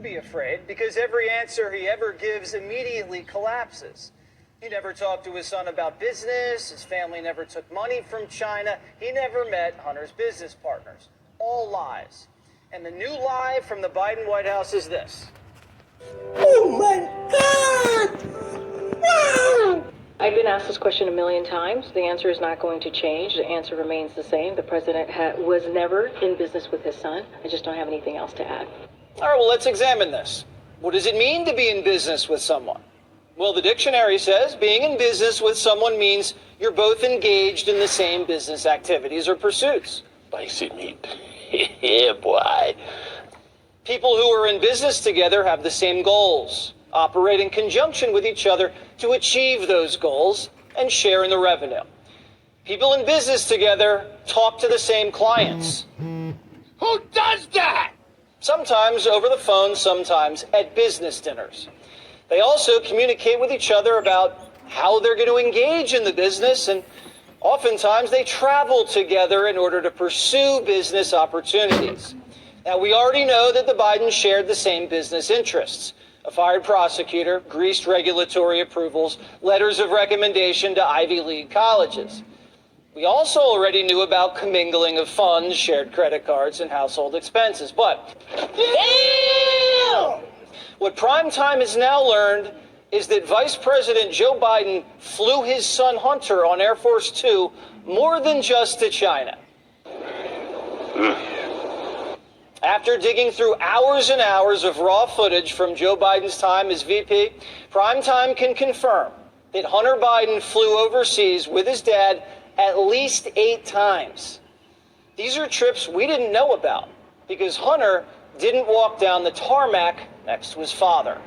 Be afraid, because every answer he ever gives immediately collapses. He never talked to his son about business. His family never took money from China. He never met Hunter's business partners. All lies. And the new lie from the Biden White House is this. Oh my God! Wow! I've been asked this question a million times. The answer is not going to change. The answer remains the same. The president was never in business with his son. I just don't have anything else to add. All right, well, let's examine this. What does it mean to be in business with someone? Well, the dictionary says being in business with someone means you're both engaged in the same business activities or pursuits. Spicy meat. Yeah, boy. People who are in business together have the same goals, operate in conjunction with each other to achieve those goals, and share in the revenue. People in business together talk to the same clients. Who does that? Sometimes over the phone, sometimes at business dinners. They also communicate with each other about how they're going to engage in the business, and oftentimes they travel together in order to pursue business opportunities. Now, we already know that the Bidens shared the same business interests: a fired prosecutor, greased regulatory approvals, letters of recommendation to Ivy League colleges. We also already knew about commingling of funds, shared credit cards, and household expenses. But what Primetime has now learned is that Vice President Joe Biden flew his son Hunter on Air Force Two more than just to China. After digging through hours and hours of raw footage from Joe Biden's time as VP, Primetime can confirm that Hunter Biden flew overseas with his dad at least 8 times. These are trips we didn't know about because Hunter didn't walk down the tarmac next to his father.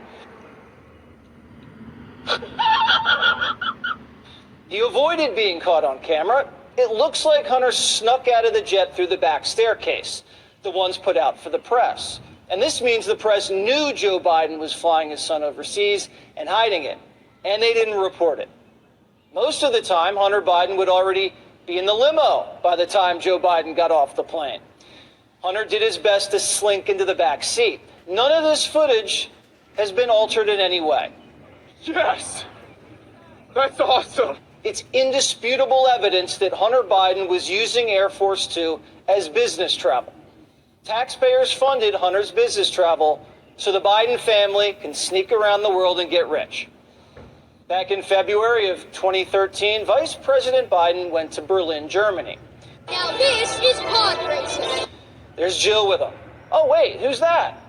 He avoided being caught on camera. It looks like Hunter snuck out of the jet through the back staircase, the ones put out for the press. And this means the press knew Joe Biden was flying his son overseas and hiding it, and they didn't report it. Most of the time, Hunter Biden would already be in the limo by the time Joe Biden got off the plane. Hunter did his best to slink into the back seat. None of this footage has been altered in any way. Yes! That's awesome! It's indisputable evidence that Hunter Biden was using Air Force Two as business travel. Taxpayers funded Hunter's business travel so the Biden family can sneak around the world and get rich. Back in February of 2013, Vice President Biden went to Berlin, Germany. Now this is pod racing. There's Jill with him. Oh, wait, who's that?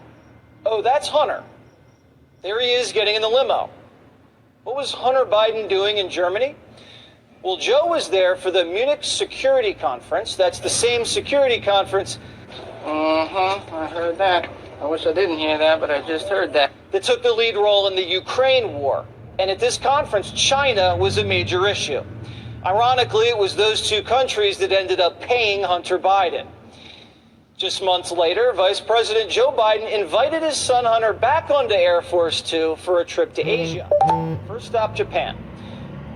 Oh, that's Hunter. There he is getting in the limo. What was Hunter Biden doing in Germany? Well, Joe was there for the Munich Security Conference. That's the same security conference. I heard that. I wish I didn't hear that, but I just heard that. That took the lead role in the Ukraine war. And at this conference, China was a major issue. Ironically, it was those two countries that ended up paying Hunter Biden. Just months later, Vice President Joe Biden invited his son Hunter back onto Air Force Two for a trip to Asia. First stop, Japan.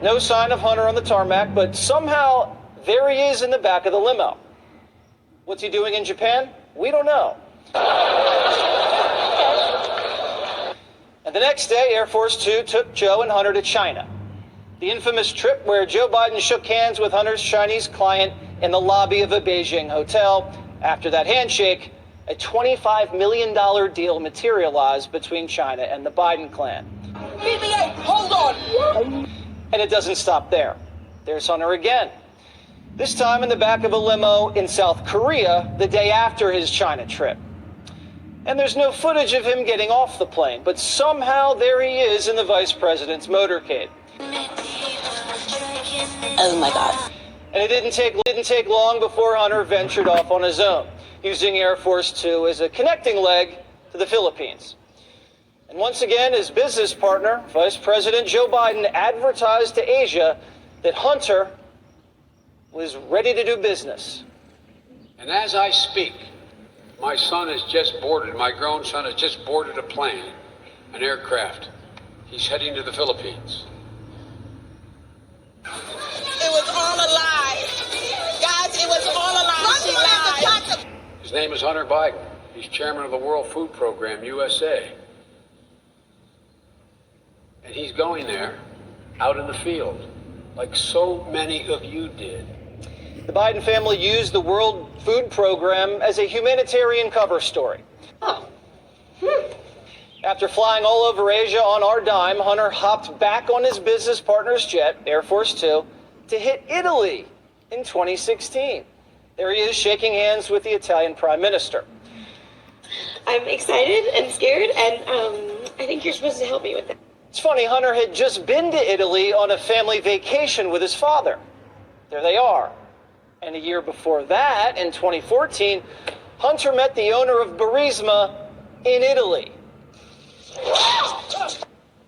No sign of Hunter on the tarmac, but somehow there he is in the back of the limo. What's he doing in Japan? We don't know. And the next day, Air Force Two took Joe and Hunter to China. The infamous trip where Joe Biden shook hands with Hunter's Chinese client in the lobby of a Beijing hotel. After that handshake, a $25 million deal materialized between China and the Biden clan. BB-8, hold on! And it doesn't stop there. There's Hunter again. This time in the back of a limo in South Korea the day after his China trip. And there's no footage of him getting off the plane, but somehow there he is in the vice president's motorcade. Oh my God. And it didn't take long before Hunter ventured off on his own, using Air Force Two as a connecting leg to the Philippines. And once again, his business partner, Vice President Joe Biden, advertised to Asia that Hunter was ready to do business. And as I speak, my son has just boarded, my grown son has just boarded a plane, an aircraft. He's heading to the Philippines. It was all a lie. Guys, it was all a lie. She lied. His name is Hunter Biden. He's chairman of the World Food Program, USA. And he's going there, out in the field, like so many of you did. The Biden family used the World Food Program as a humanitarian cover story. After flying all over Asia on our dime, Hunter hopped back on his business partner's jet, Air Force Two, to hit Italy in 2016. There he is shaking hands with the Italian Prime Minister. I'm excited and scared, and I think you're supposed to help me with that. It's funny, Hunter had just been to Italy on a family vacation with his father. There they are. And a year before that, in 2014, Hunter met the owner of Burisma in Italy.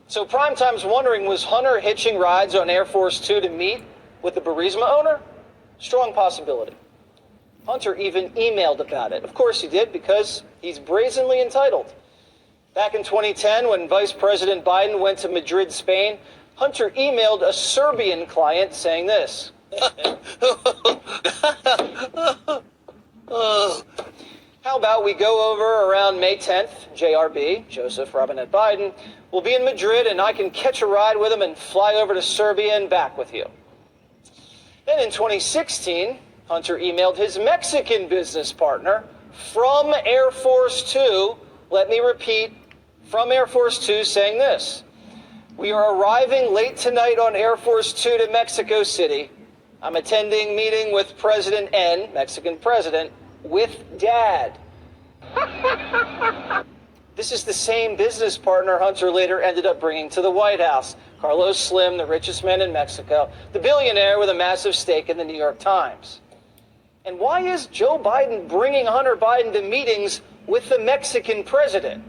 So Primetime's wondering, was Hunter hitching rides on Air Force Two to meet with the Burisma owner? Strong possibility. Hunter even emailed about it. Of course he did, because he's brazenly entitled. Back in 2010, when Vice President Biden went to Madrid, Spain, Hunter emailed a Serbian client saying this. How about we go over around May 10th, JRB, Joseph Robinette Biden, will be in Madrid and I can catch a ride with him and fly over to Serbia and back with you. Then in 2016, Hunter emailed his Mexican business partner from Air Force Two, let me repeat, from Air Force Two, saying this. We are arriving late tonight on Air Force Two to Mexico City. I'm attending meeting with President N, Mexican president, with Dad. This is the same business partner Hunter later ended up bringing to the White House. Carlos Slim, the richest man in Mexico, the billionaire with a massive stake in the New York Times. And why is Joe Biden bringing Hunter Biden to meetings with the Mexican president?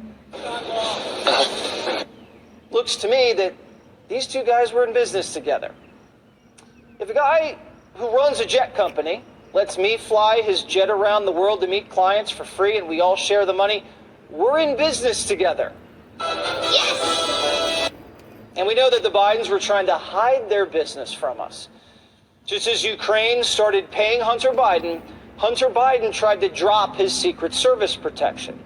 Looks to me that these two guys were in business together. If a guy who runs a jet company lets me fly his jet around the world to meet clients for free and we all share the money, we're in business together. Yes! And we know that the Bidens were trying to hide their business from us. Just as Ukraine started paying Hunter Biden tried to drop his Secret Service protection.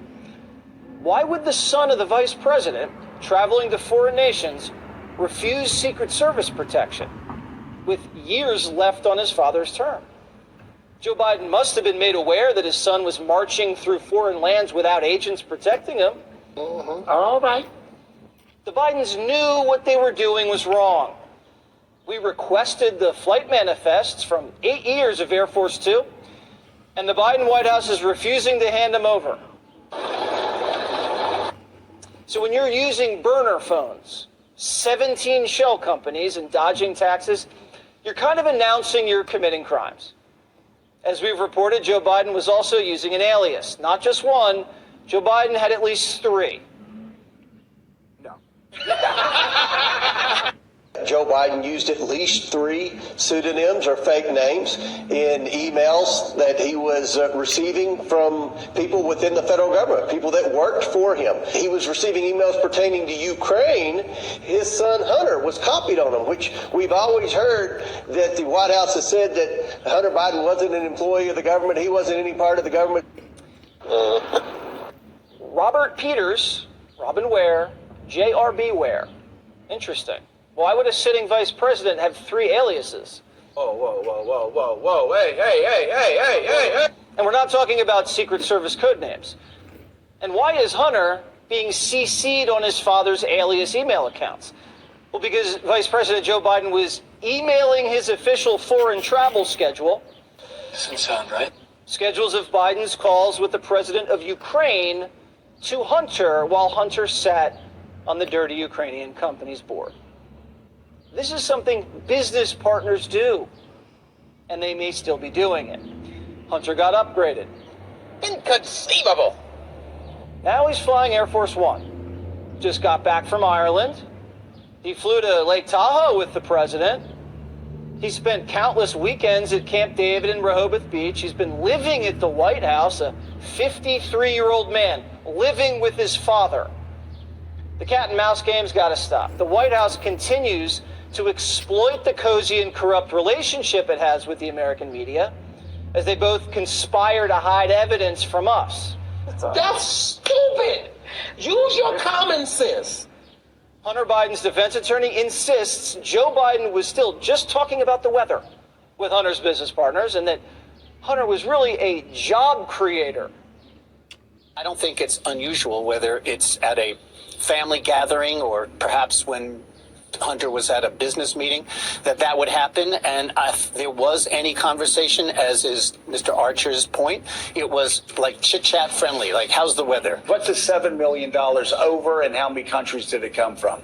Why would the son of the vice president, traveling to foreign nations, refuse Secret Service protection with years left on his father's term? Joe Biden must have been made aware that his son was marching through foreign lands without agents protecting him. All right. The Bidens knew what they were doing was wrong. We requested the flight manifests from 8 years of Air Force Two, and the Biden White House is refusing to hand them over. So when you're using burner phones, 17 shell companies, and dodging taxes, you're kind of announcing you're committing crimes. As we've reported, Joe Biden was also using an alias. Not just one, Joe Biden had at least 3. No. Joe Biden used at least 3 pseudonyms or fake names in emails that he was receiving from people within the federal government, people that worked for him. He was receiving emails pertaining to Ukraine. His son Hunter was copied on them, which we've always heard that the White House has said that Hunter Biden wasn't an employee of the government. He wasn't any part of the government. Robert Peters, Robin Ware, JRB Ware. Interesting. Why would a sitting vice president have 3 aliases? Whoa. Hey. And we're not talking about Secret Service code names. And why is Hunter being CC'd on his father's alias email accounts? Well, because Vice President Joe Biden was emailing his official foreign travel schedule. Doesn't sound right. Schedules of Biden's calls with the president of Ukraine to Hunter while Hunter sat on the dirty Ukrainian company's board. This is something business partners do, and they may still be doing it. Hunter got upgraded. Inconceivable. Now he's flying Air Force One. Just got back from Ireland. He flew to Lake Tahoe with the president. He spent countless weekends at Camp David in Rehoboth Beach. He's been living at the White House, a 53-year-old man living with his father. The cat and mouse game's got to stop. The White House continues to exploit the cozy and corrupt relationship it has with the American media, as they both conspire to hide evidence from us. That's stupid. Use your common sense. Hunter Biden's defense attorney insists Joe Biden was still just talking about the weather with Hunter's business partners and that Hunter was really a job creator. I don't think it's unusual, whether it's at a family gathering or perhaps when Hunter was at a business meeting, that would happen. And if there was any conversation, as is Mr. Archer's point, it was like chit-chat friendly, like, how's the weather? What's the $7 million over, and how many countries did it come from?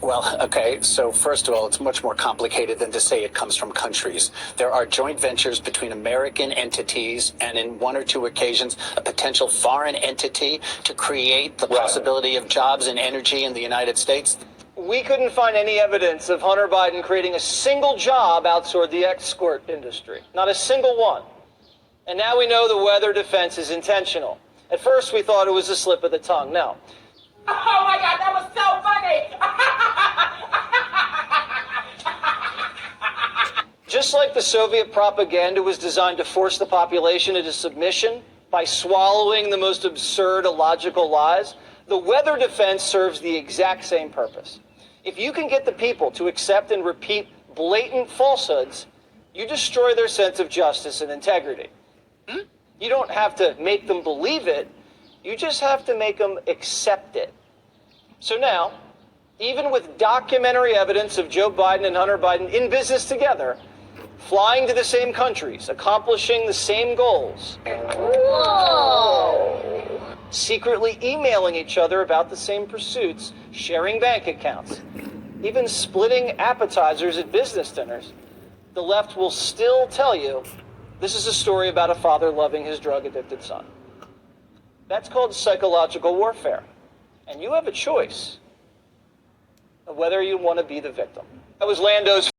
Well, okay, so first of all, it's much more complicated than to say it comes from countries. There are joint ventures between American entities and, in one or two occasions, a potential foreign entity to create the possibility of jobs and energy in the United States. We couldn't find any evidence of Hunter Biden creating a single job outside the escort industry. Not a single one. And now we know the weather defense is intentional. At first, we thought it was a slip of the tongue. No. Oh my God, that was so funny. Just like the Soviet propaganda was designed to force the population into submission by swallowing the most absurd, illogical lies, the weather defense serves the exact same purpose. If you can get the people to accept and repeat blatant falsehoods, you destroy their sense of justice and integrity. You don't have to make them believe it. You just have to make them accept it. So now, even with documentary evidence of Joe Biden and Hunter Biden in business together, flying to the same countries, accomplishing the same goals, secretly emailing each other about the same pursuits, sharing bank accounts, even splitting appetizers at business dinners, the left will still tell you this is a story about a father loving his drug-addicted son. That's called psychological warfare. And you have a choice of whether you want to be the victim. That was Lando's